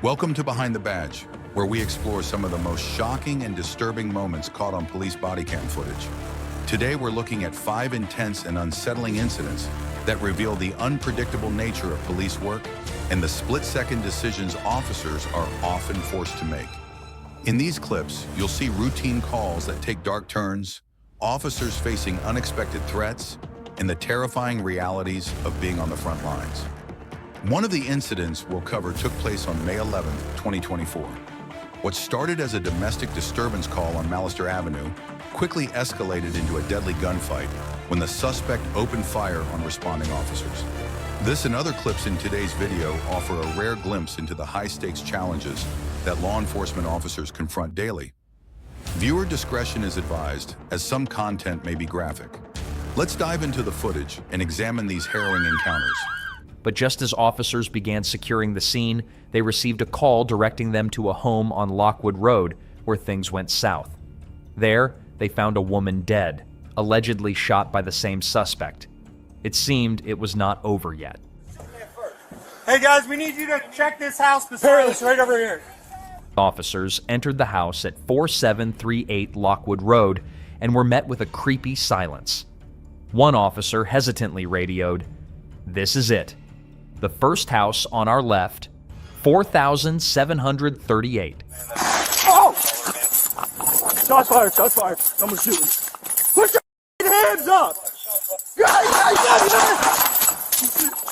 Welcome to Behind the Badge, where we explore some of the most shocking and disturbing moments caught on police body cam footage. Today, we're looking at 5 intense and unsettling incidents that reveal the unpredictable nature of police work and the split-second decisions officers are often forced to make. In these clips, you'll see routine calls that take dark turns, officers facing unexpected threats, and the terrifying realities of being on the front lines. One of the incidents we'll cover took place on May 11, 2024. What started as a domestic disturbance call on Mallister Avenue quickly escalated into a deadly gunfight when the suspect opened fire on responding officers. This and other clips in today's video offer a rare glimpse into the high-stakes challenges that law enforcement officers confront daily. Viewer discretion is advised, as some content may be graphic. Let's dive into the footage and examine these harrowing encounters. But just as officers began securing the scene, they received a call directing them to a home on Lockwood Road where things went south. There, they found a woman dead, allegedly shot by the same suspect. It seemed it was not over yet. Hey guys, we need you to check this house beside us right over here. Officers entered the house at 4738 Lockwood Road and were met with a creepy silence. One officer hesitantly radioed, "This is it. The first house on our left, 4738. Oh! Shots fired, shots fired. Someone's shooting. Put your hands up!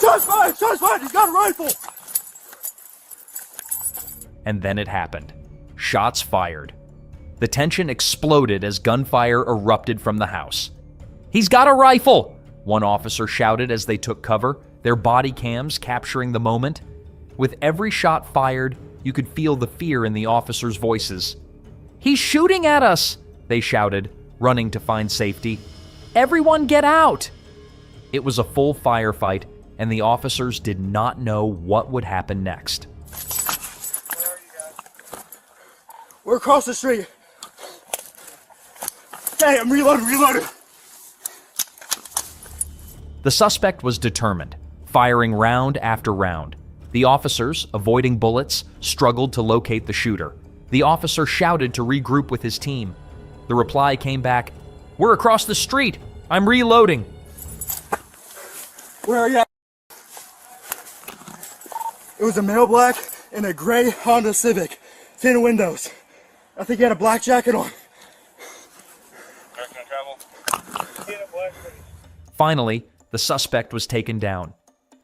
Shots fired, he's got a rifle! And then it happened. Shots fired. The tension exploded as gunfire erupted from the house. "He's got a rifle!" one officer shouted as they took cover, their body cams capturing the moment. With every shot fired, you could feel the fear in the officers' voices. "He's shooting at us!" they shouted, running to find safety. "Everyone get out!" It was a full firefight, and the officers did not know what would happen next. Where are you guys? We're across the street. Hey, I'm reloading. The suspect was determined, firing round after round. The officers, avoiding bullets, struggled to locate the shooter. The officer shouted to regroup with his team. The reply came back, "We're across the street. I'm reloading." Where are you at? It was a male black in a gray Honda Civic, tinted windows. I think he had a black jacket on. Finally, the suspect was taken down.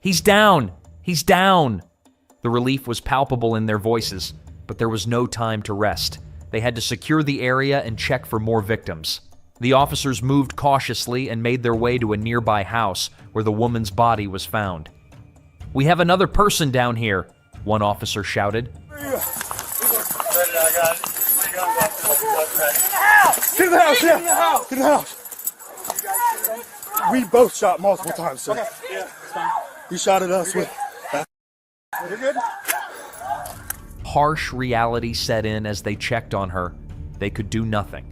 "He's down! He's down!" The relief was palpable in their voices, but there was no time to rest. They had to secure the area and check for more victims. The officers moved cautiously and made their way to a nearby house where the woman's body was found. "We have another person down here," one officer shouted. To the house, yeah! To the house! We both shot multiple times, sir. Yeah, it's fine. He shot at us with that. You're good? Harsh reality set in as they checked on her. They could do nothing.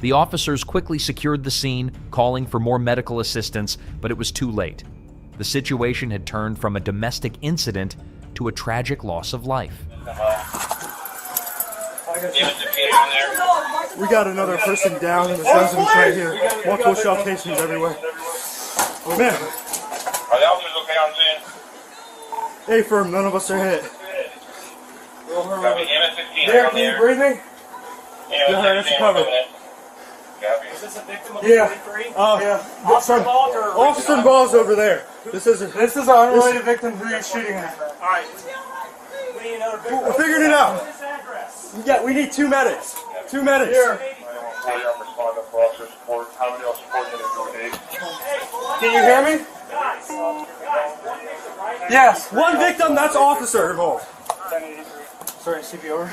The officers quickly secured the scene, calling for more medical assistance, but it was too late. The situation had turned from a domestic incident to a tragic loss of life. We got another person down in the residence right here. Multiple shell casings everywhere. Oh man. Are the officers okay on scene? Hey, firm, none of us are hit. Copy. MS-16 Derek, on can the you air. breathe me? Yeah, that's covered. Copy. Is this a victim of Yeah. 43? Yeah. Officer involved or Officer involved's over there. This is an unrelated victim who you're shooting at. Alright. We need another victim. We're figuring it out. What's this address? Yeah, we need 2 medics. 2 medics. Can you hear me? Guys, one victim, right? Yes. 1 victim, that's officer involved. 1083. Sorry, CP over.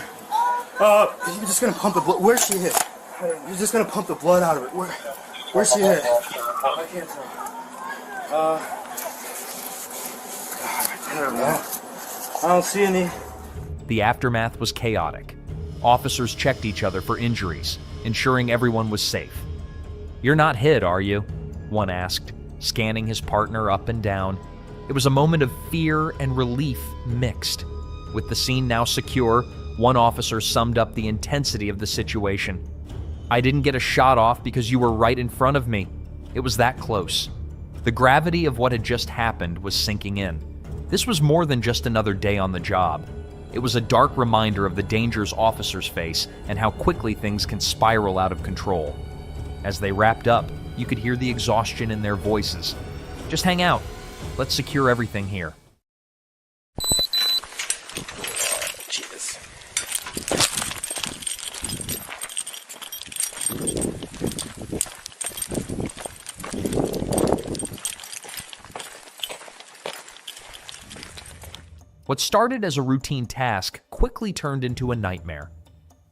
You're just gonna pump the blood. Where's she hit? You're just gonna pump the blood out of it. Where's she hit? I can't tell. I don't know. I don't see any. The aftermath was chaotic. Officers checked each other for injuries, ensuring everyone was safe. "You're not hit, are you?" one asked, scanning his partner up and down. It was a moment of fear and relief mixed. With the scene now secure, one officer summed up the intensity of the situation. "I didn't get a shot off because you were right in front of me. It was that close." The gravity of what had just happened was sinking in. This was more than just another day on the job. It was a dark reminder of the dangers officers face and how quickly things can spiral out of control. As they wrapped up, you could hear the exhaustion in their voices. "Just hang out. Let's secure everything here." Cheers. What started as a routine task quickly turned into a nightmare.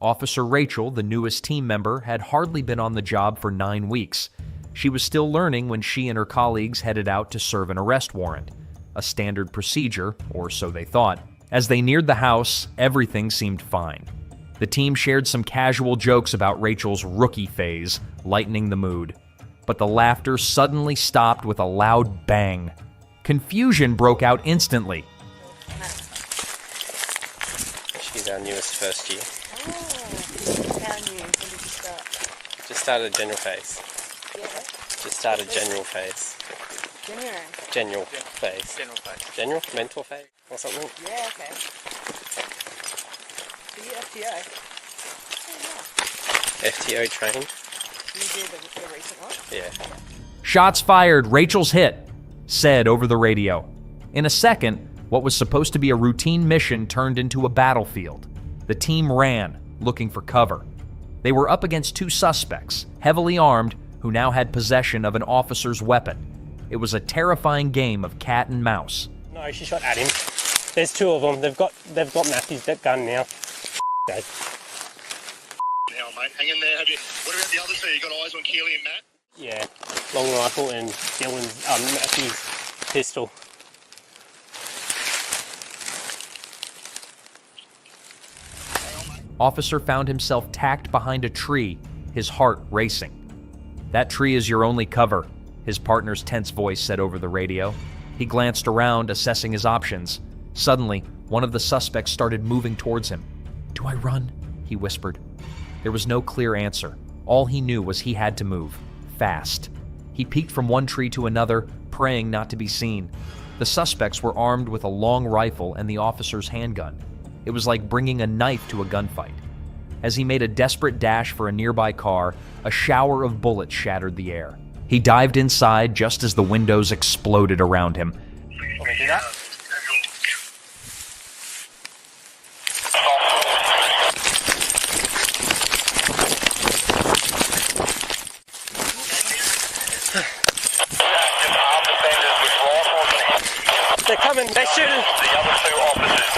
Officer Rachel, the newest team member, had hardly been on the job for 9 weeks. She was still learning when she and her colleagues headed out to serve an arrest warrant. A standard procedure, or so they thought. As they neared the house, everything seemed fine. The team shared some casual jokes about Rachel's rookie phase, lightening the mood. But the laughter suddenly stopped with a loud bang. Confusion broke out instantly. She's our newest first year. Oh, how new? When did you start? Just started general phase. Yeah. Just started general phase. January. General phase. General phase. General? Mental phase? Or something? Yeah, okay. So you FTO? FTO trained? You did the recent one? Yeah. "Shots fired, Rachel's hit," said over the radio. In a second, what was supposed to be a routine mission turned into a battlefield. The team ran, looking for cover. They were up against 2 suspects, heavily armed, who now had possession of an officer's weapon. It was a terrifying game of cat and mouse. No, she shot at him. There's 2 of them. They've got Matthew's gun now. Okay. Now, mate, hang in there. What about the other 2? You got eyes on Keely and Matt? Yeah. Long rifle and Dylan's Matthew's pistol. Officer found himself tacked behind a tree, his heart racing. "That tree is your only cover," his partner's tense voice said over the radio. He glanced around, assessing his options. Suddenly, one of the suspects started moving towards him. "Do I run?" he whispered. There was no clear answer. All he knew was he had to move, fast. He peeked from one tree to another, praying not to be seen. The suspects were armed with a long rifle and the officer's handgun. It was like bringing a knife to a gunfight. As he made a desperate dash for a nearby car, a shower of bullets shattered the air. He dived inside just as the windows exploded around him. Want me to do that? They're coming, they're shooting! The other 2 officers.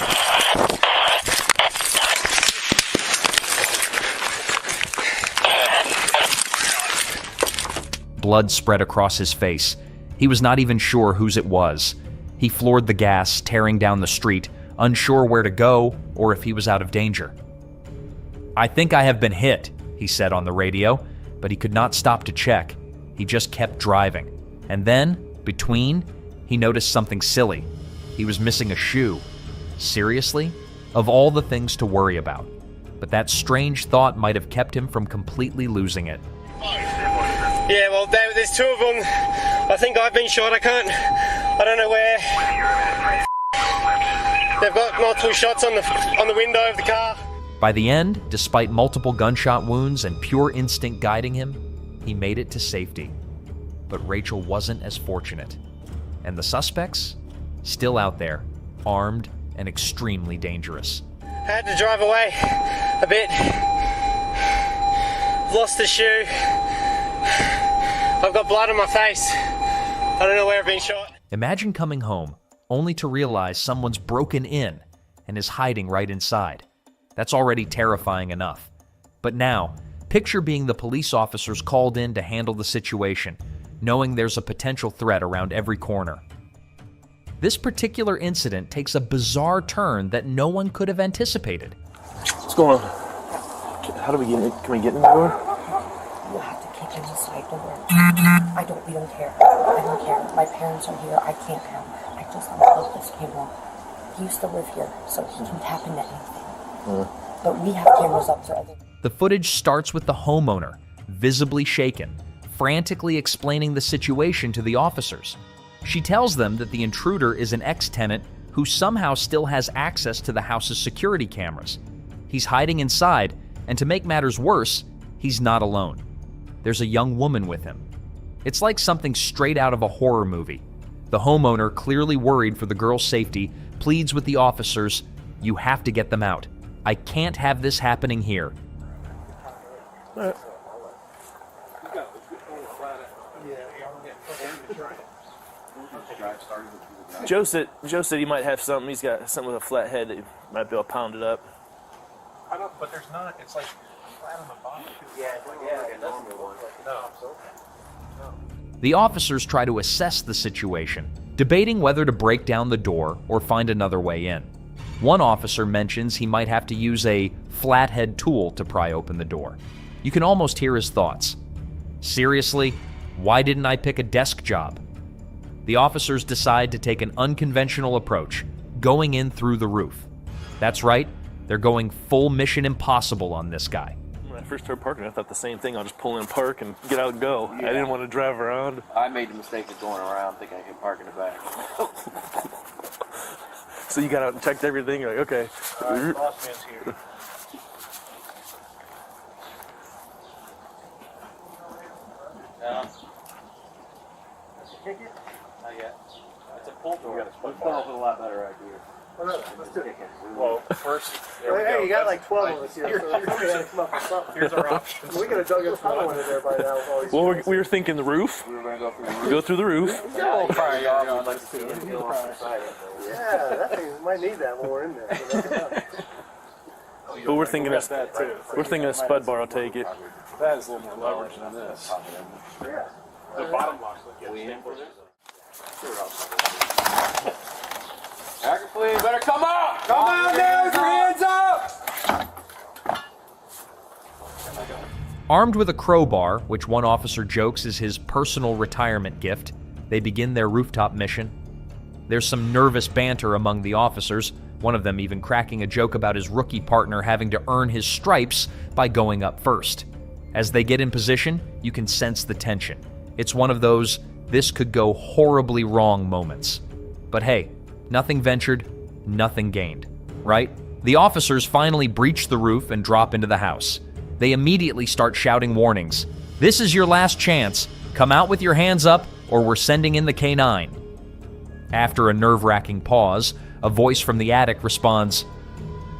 Blood spread across his face. He was not even sure whose it was. He floored the gas, tearing down the street, unsure where to go or if he was out of danger. "I think I have been hit," he said on the radio, but he could not stop to check. He just kept driving. And then, he noticed something silly. He was missing a shoe. Seriously? Of all the things to worry about. But that strange thought might have kept him from completely losing it. Yeah, well, there's 2 of them. I think I've been shot. I don't know where. They've got multiple shots on the window of the car. By the end, despite multiple gunshot wounds and pure instinct guiding him, he made it to safety. But Rachel wasn't as fortunate. And the suspects? Still out there, armed and extremely dangerous. I had to drive away a bit. Lost the shoe. I've got blood on my face. I don't know where I've been shot. Imagine coming home, only to realize someone's broken in and is hiding right inside. That's already terrifying enough. But now, picture being the police officers called in to handle the situation, knowing there's a potential threat around every corner. This particular incident takes a bizarre turn that no one could have anticipated. What's going on? How do we get in? Can we get in the door? You have to kick in the side door. We don't care. I don't care. My parents are here. I can't help. I just unplugged this cable. He used to live here, so he can tap into anything. But we have cameras up for other. The footage starts with the homeowner, visibly shaken, frantically explaining the situation to the officers. She tells them that the intruder is an ex-tenant who somehow still has access to the house's security cameras. He's hiding inside, and to make matters worse, he's not alone. There's a young woman with him. It's like something straight out of a horror movie. The homeowner, clearly worried for the girl's safety, pleads with the officers, "You have to get them out. I can't have this happening here." Joe said he might have something. He's got something with a flat head that he might be able to pound it up. I don't, but there's not, it's like flat on the bottom. The officers try to assess the situation, debating whether to break down the door or find another way in. One officer mentions he might have to use a flathead tool to pry open the door. You can almost hear his thoughts. Seriously, why didn't I pick a desk job? The officers decide to take an unconventional approach, going in through the roof. That's right, they're going full Mission Impossible on this guy. When I first started parking, I thought the same thing. I'll just pull in, park, and get out and go. Yeah. I didn't want to drive around. I made the mistake of going around thinking I could park in the back. So you got out and checked everything? You're like, okay. All right, boss man's here. That's a ticket? Not yet. It's a pull door. Let's come up with a lot better idea. Let's do it. Well, first, Hey, you got like 12 of us here, so somebody had to come up with something. here's our options. We could have dug another one in there by now. Well, we were thinking the roof. We were going to go through the roof. Go through the roof. Yeah, Yeah, that thing might need that when we're in there. But we're thinking a spud bar will take it. That is a little more leverage than this. Yeah. The bottom box, like, Hacker, please, better come out! Come on down with your hands up! Armed with a crowbar, which one officer jokes is his personal retirement gift, they begin their rooftop mission. There's some nervous banter among the officers, one of them even cracking a joke about his rookie partner having to earn his stripes by going up first. As they get in position, you can sense the tension. It's one of those, this could go horribly wrong moments. But hey, nothing ventured, nothing gained, right? The officers finally breach the roof and drop into the house. They immediately start shouting warnings. "This is your last chance. Come out with your hands up, or we're sending in the K-9. After a nerve-wracking pause, a voice from the attic responds,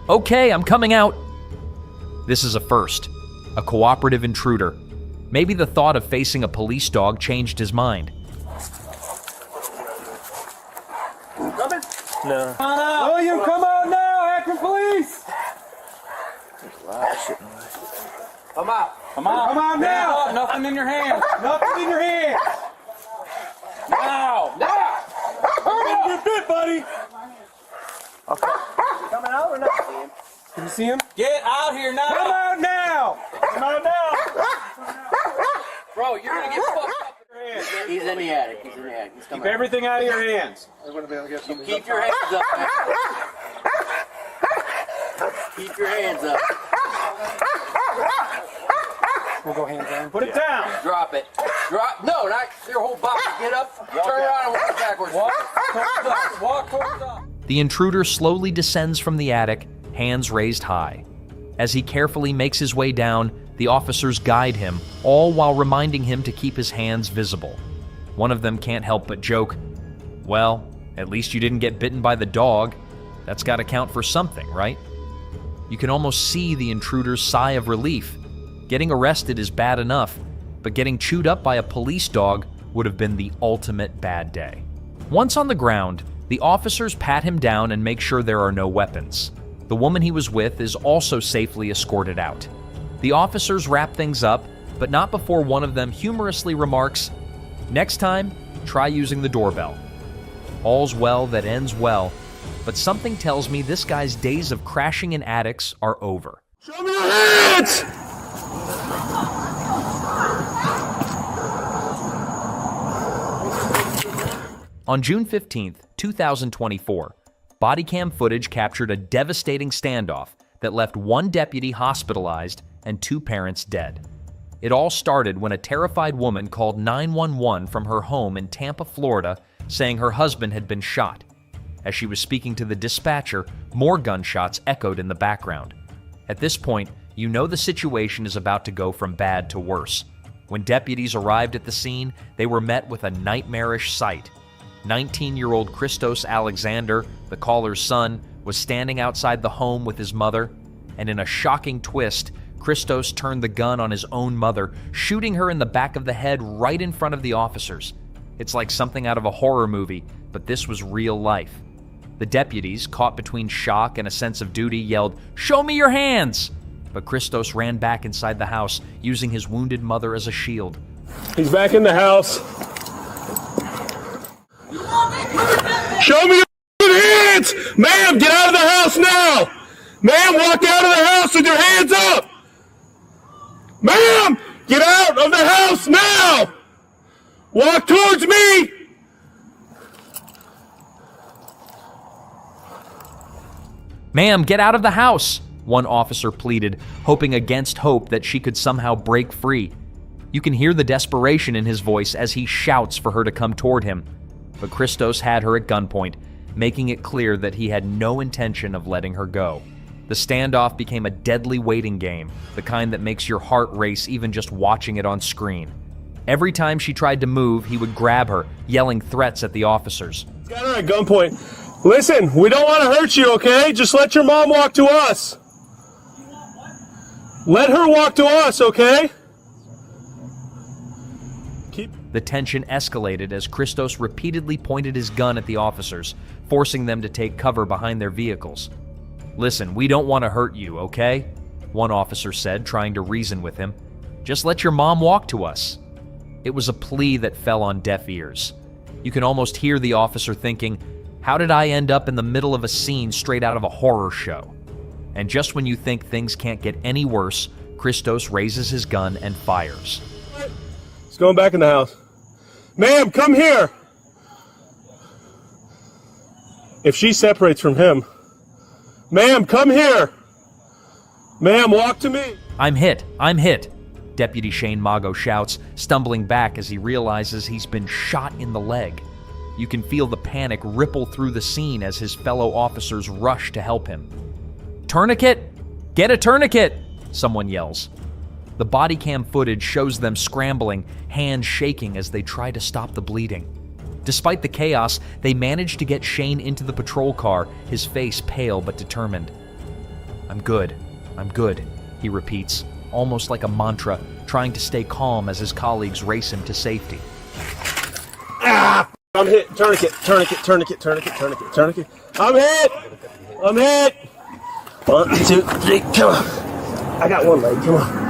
"Okay, I'm coming out." This is a first, a cooperative intruder. Maybe the thought of facing a police dog changed his mind. No. William, come on now, Akron Police! There's a lot of shit in the way. Come out! Come on now! Nothing in your hand! Nothing in your hands! Now! Now! Get bit, buddy! Coming out or not? Can you see him? Get out here now! Come out now! Come out now! Bro, you're gonna get fucked up. He's in the attic. He's coming Keep everything out of your hands. Keep your hands up, man. Keep your hands up. We'll go hands down. Put it down! Drop it. Drop. No, not your whole body. Get up, turn around and walk backwards. Walk towards us. The intruder slowly descends from the attic, hands raised high. As he carefully makes his way down, the officers guide him, all while reminding him to keep his hands visible. One of them can't help but joke, "Well, at least you didn't get bitten by the dog. That's got to count for something, right?" You can almost see the intruder's sigh of relief. Getting arrested is bad enough, but getting chewed up by a police dog would have been the ultimate bad day. Once on the ground, the officers pat him down and make sure there are no weapons. The woman he was with is also safely escorted out. The officers wrap things up, but not before one of them humorously remarks, "Next time, try using the doorbell." All's well that ends well, but something tells me this guy's days of crashing in attics are over. Show me your hands! On June 15th, 2024, Bodycam footage captured a devastating standoff that left one deputy hospitalized and 2 parents dead. It all started when a terrified woman called 911 from her home in Tampa, Florida, saying her husband had been shot. As she was speaking to the dispatcher, more gunshots echoed in the background. At this point, you know the situation is about to go from bad to worse. When deputies arrived at the scene, they were met with a nightmarish sight. 19-year-old Christos Alexander, the caller's son, was standing outside the home with his mother, and in a shocking twist, Christos turned the gun on his own mother, shooting her in the back of the head right in front of the officers. It's like something out of a horror movie, but this was real life. The deputies, caught between shock and a sense of duty, yelled, "Show me your hands!" But Christos ran back inside the house, using his wounded mother as a shield. He's back in the house. Show me your hands! Ma'am, get out of the house now! Ma'am, walk out of the house with your hands up! Ma'am, get out of the house now! Walk towards me! "Ma'am, get out of the house!" one officer pleaded, hoping against hope that she could somehow break free. You can hear the desperation in his voice as he shouts for her to come toward him. But Christos had her at gunpoint, making it clear that he had no intention of letting her go. The standoff became a deadly waiting game, the kind that makes your heart race even just watching it on screen. Every time she tried to move, he would grab her, yelling threats at the officers. Got her at gunpoint. Listen, we don't want to hurt you, okay? Just let your mom walk to us. Let her walk to us, okay? The tension escalated as Christos repeatedly pointed his gun at the officers, forcing them to take cover behind their vehicles. "Listen, we don't want to hurt you, okay?" one officer said, trying to reason with him. "Just let your mom walk to us." It was a plea that fell on deaf ears. You can almost hear the officer thinking, "How did I end up in the middle of a scene straight out of a horror show?" And just when you think things can't get any worse, Christos raises his gun and fires. He's going back in the house. Ma'am, come here! If she separates from him, ma'am, come here! Ma'am, walk to me! I'm hit! Deputy Shane Mago shouts, stumbling back as he realizes he's been shot in the leg. You can feel the panic ripple through the scene as his fellow officers rush to help him. "Tourniquet! Get a tourniquet!" someone yells. The body cam footage shows them scrambling, hands shaking as they try to stop the bleeding. Despite the chaos, they manage to get Shane into the patrol car, his face pale but determined. I'm good, he repeats, almost like a mantra, trying to stay calm as his colleagues race him to safety. Ah! I'm hit! Tourniquet! I'm hit! 1, 2, 3, come on! I got one leg, come on.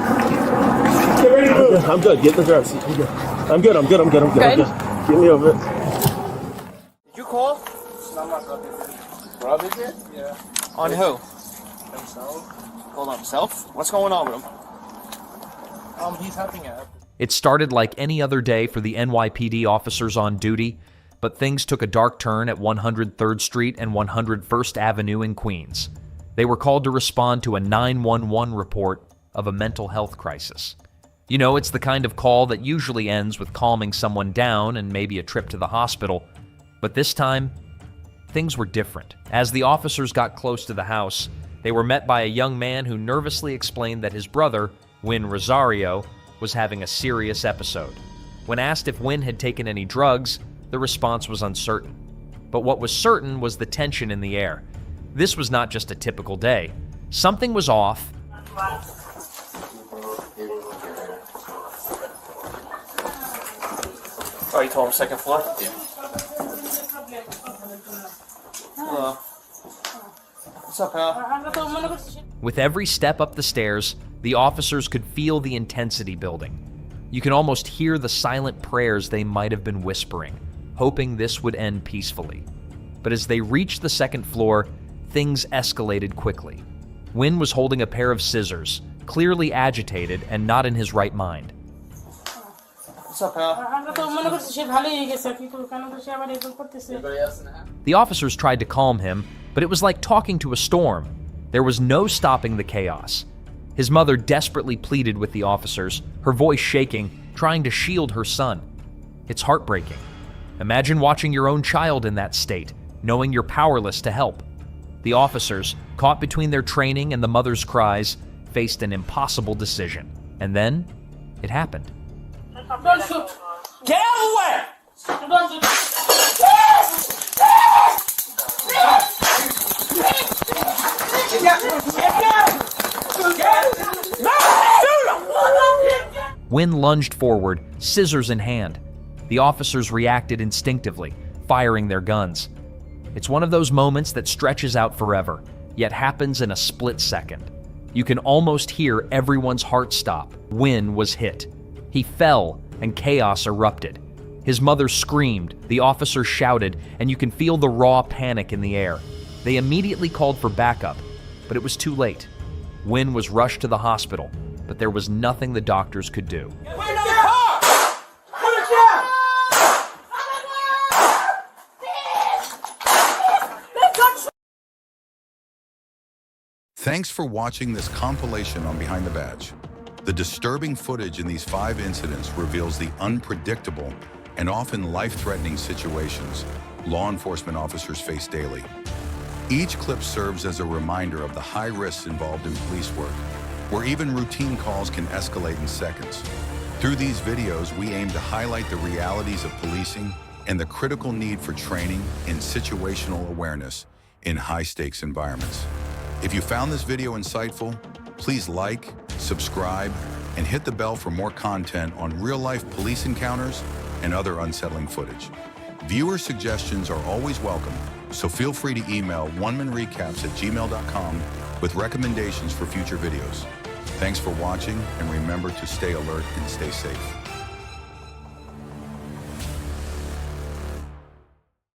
Get ready to move. I'm good. Get in the driver's seat. I'm good. I'm good. Get me over it. Did you call? No, my brother. Brother did? Yeah. On who? Himself. Called on himself? What's going on with him? He's having a... It started like any other day for the NYPD officers on duty, but things took a dark turn at 103rd Street and 101st Avenue in Queens. They were called to respond to a 911 report of a mental health crisis. You know, it's the kind of call that usually ends with calming someone down and maybe a trip to the hospital. But this time, things were different. As the officers got close to the house, they were met by a young man who nervously explained that his brother, Win Rosario, was having a serious episode. When asked if Win had taken any drugs, the response was uncertain. But what was certain was the tension in the air. This was not just a typical day. Something was off. Oh, you told him second floor? Yeah. Hello. What's up, pal? With every step up the stairs, the officers could feel the intensity building. You can almost hear the silent prayers they might have been whispering, hoping this would end peacefully. But as they reached the second floor, things escalated quickly. Win was holding a pair of scissors, clearly agitated and not in his right mind. What's up, pal? The officers tried to calm him, but it was like talking to a storm. There was no stopping the chaos. His mother desperately pleaded with the officers, her voice shaking, trying to shield her son. It's heartbreaking. Imagine watching your own child in that state, knowing you're powerless to help. The officers, caught between their training and the mother's cries, faced an impossible decision. And then, it happened. Don't shoot! Get out of the way! Don't shoot! Wynn lunged forward, scissors in hand. The officers reacted instinctively, firing their guns. It's one of those moments that stretches out forever, yet happens in a split second. You can almost hear everyone's heart stop. Wynn was hit. He fell, and chaos erupted. His mother screamed, the officers shouted, and you can feel the raw panic in the air. They immediately called for backup, but it was too late. Wynn was rushed to the hospital, but there was nothing the doctors could do. Thanks for watching this compilation on Behind the Badge. The disturbing footage in these 5 incidents reveals the unpredictable and often life-threatening situations law enforcement officers face daily. Each clip serves as a reminder of the high risks involved in police work, where even routine calls can escalate in seconds. Through these videos, we aim to highlight the realities of policing and the critical need for training in situational awareness in high-stakes environments. If you found this video insightful, please like, subscribe, and hit the bell for more content on real-life police encounters and other unsettling footage. Viewer suggestions are always welcome, so feel free to email onemanrecaps@gmail.com with recommendations for future videos. Thanks for watching, and remember to stay alert and stay safe.